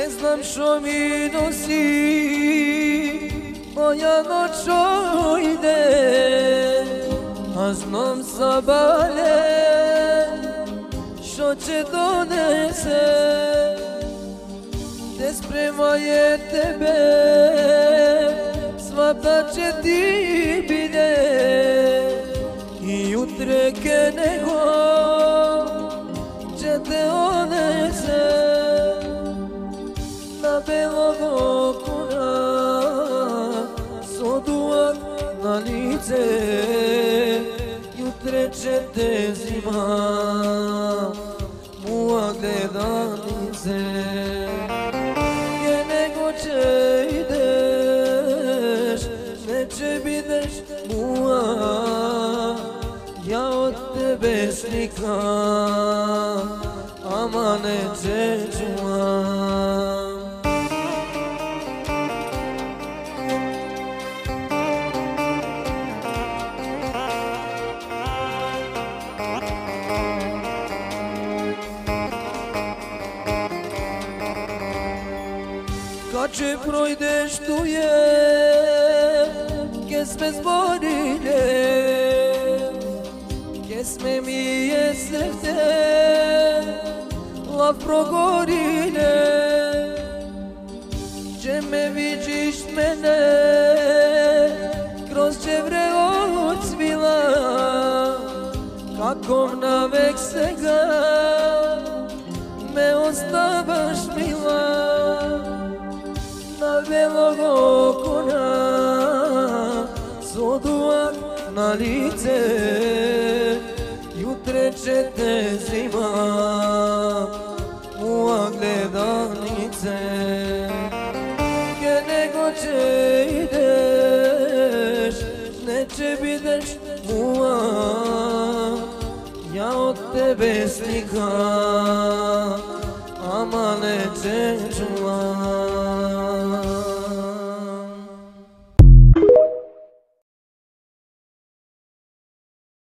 Ne znam što mi nosi moja noć ide, a znam zabalje što će donese. Te sprema je tebe, svata će ti bide, i jutre ke nego će te onese. Na belog okuna soduak na lice, jutre će te zima muva gledanice. Gdje nego će ideš, neće bideš muva, ja od tebe slikam, ama neće čuvam. Kad će projdeš tu je, gdje sme zborile, gdje sme mi je srce lav progorile. Gdje me vidiš mene, kroz čevre odsvila, kakom navek svega me ostavaš mila. Na belog okona soduak na lice, jutre će te zima muva gledanice. Gdje nego će ideš, neće bideš muva, ja od tebe slikam, ama neće